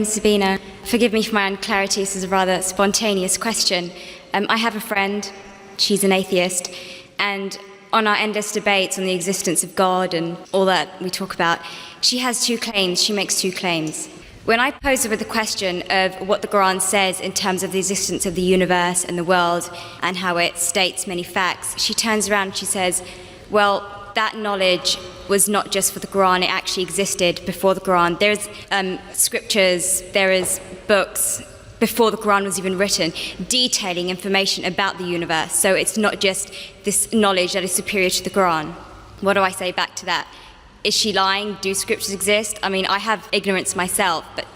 Sabina, forgive me for my unclarity, this is a rather spontaneous question. I have a friend, she's an atheist, and on our endless debates on the existence of God and all that we talk about, she has two claims, she makes two claims. When I pose her with the question of what the Quran says in terms of the existence of the universe and the world and how it states many facts, she turns around and she says, well, that knowledge was not just for the Quran, it actually existed before the Quran. There's scriptures, there is books before the Quran was even written, detailing information about the universe. So it's not just this knowledge that is superior to the Quran. What do I say back to that? Is she lying? Do scriptures exist? I mean, I have ignorance myself, but,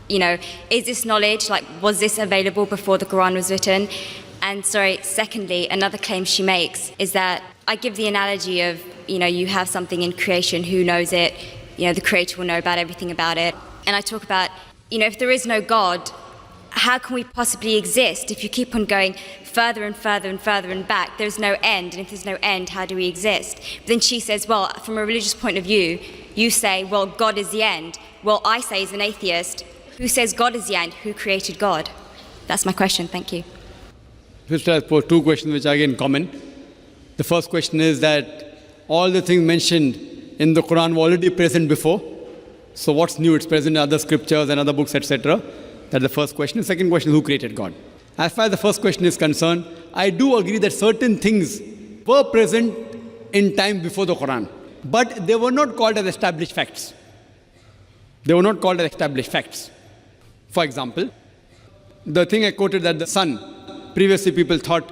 is this knowledge, was this available before the Quran was written? And secondly, another claim she makes is that I give the analogy of, you have something in creation, who knows it? The creator will know about everything about it. And I talk about, if there is no God, how can we possibly exist if you keep on going further and further and further and back? There's no end, and if there's no end, how do we exist? But then she says, well, from a religious point of view, you say, well, God is the end. Well, I say as an atheist, who says God is the end? Who created God? That's my question, thank you. Sister has posed two questions which are again common. The first question is that all the things mentioned in the Quran were already present before. So what's new? It's present in other scriptures and other books, etc. That's the first question. The second question is, who created God? As far as the first question is concerned, I do agree that certain things were present in time before the Quran, but they were not called as established facts. They were not called as established facts. For example, the thing I quoted that the sun, previously people thought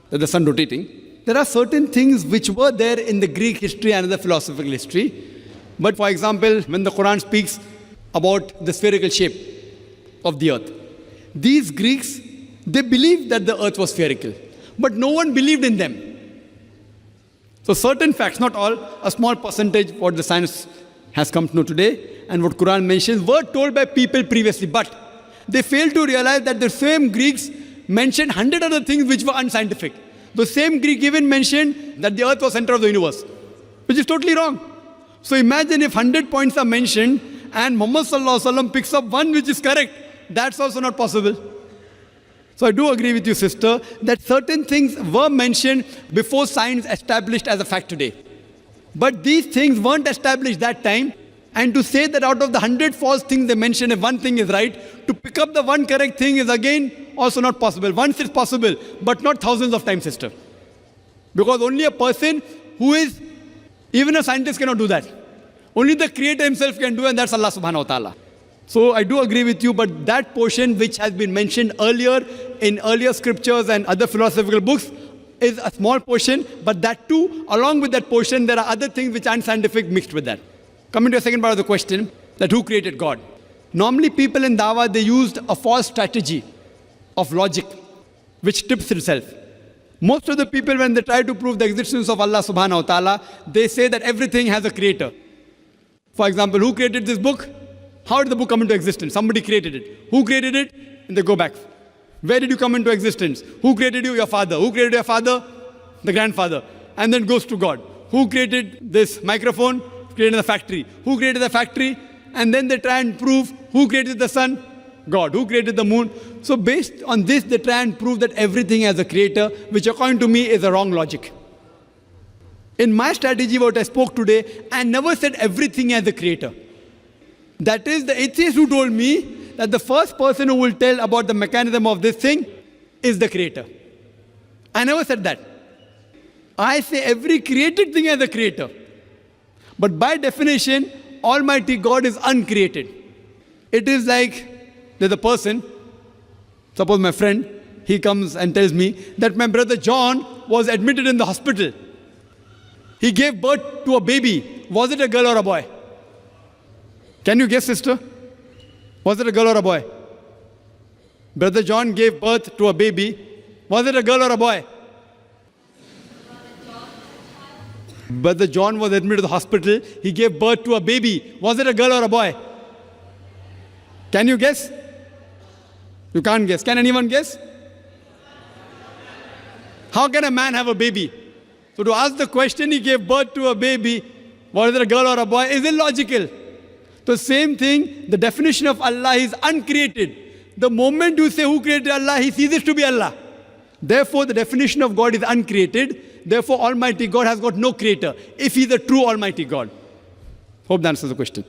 that the sun rotating. There are certain things which were there in the Greek history and the philosophical history. But for example, when the Quran speaks about the spherical shape of the earth, these Greeks, they believed that the earth was spherical, but no one believed in them. So certain facts, not all, a small percentage, what the science has come to know today and what Quran mentions, were told by people previously, but they failed to realize that the same Greeks mentioned 100 other things which were unscientific. The same Greek even mentioned that the earth was center of the universe, which is totally wrong. So imagine if 100 points are mentioned and Muhammad Sallallahu Alaihi Wasallam picks up one which is correct. That's also not possible. So I do agree with you, sister, that certain things were mentioned before science established as a fact today. But these things weren't established that time. And to say that out of the 100 false things they mention, if one thing is right, to pick up the one correct thing is again also not possible. Once it's possible, but not thousands of times, sister. Because only a person who is, even a scientist cannot do that. Only the Creator himself can do, and that's Allah subhanahu wa ta'ala. So I do agree with you, but that portion which has been mentioned earlier in earlier scriptures and other philosophical books is a small portion, but that too, along with that portion, there are other things which aren't scientific mixed with that. Coming to the second part of the question, that who created God? Normally people in Dawah, they used a false strategy of logic, which tips itself. Most of the people, when they try to prove the existence of Allah subhanahu wa ta'ala, they say that everything has a creator. For example, who created this book? How did the book come into existence? Somebody created it. Who created it? And they go back. Where did you come into existence? Who created you? Your father. Who created your father? The grandfather. And then goes to God. Who created this microphone? Created the factory. Who created the factory? And then they try and prove who created the sun? God. Who created the moon? So based on this, they try and prove that everything has a creator, which according to me is a wrong logic. In my strategy, what I spoke today, I never said everything has a creator. That is the atheist who told me that the first person who will tell about the mechanism of this thing is the creator. I never said that. I say every created thing has a creator. But by definition, Almighty God is uncreated. It is like there's a person, suppose my friend, he comes and tells me that my brother John was admitted in the hospital. He gave birth to a baby. Was it a girl or a boy? Can you guess, sister? Was it a girl or a boy? Brother John gave birth to a baby. Was it a girl or a boy? Brother John was admitted to the hospital. He gave birth to a baby. Was it a girl or a boy? Can you guess? You can't guess. Can anyone guess? How can a man have a baby? So to ask the question, he gave birth to a baby, was it a girl or a boy, is illogical. So same thing, the definition of Allah is uncreated. The moment you say who created Allah, he ceases to be Allah. Therefore, the definition of God is uncreated. Therefore, Almighty God has got no creator, if He is a true Almighty God. Hope that answers the question.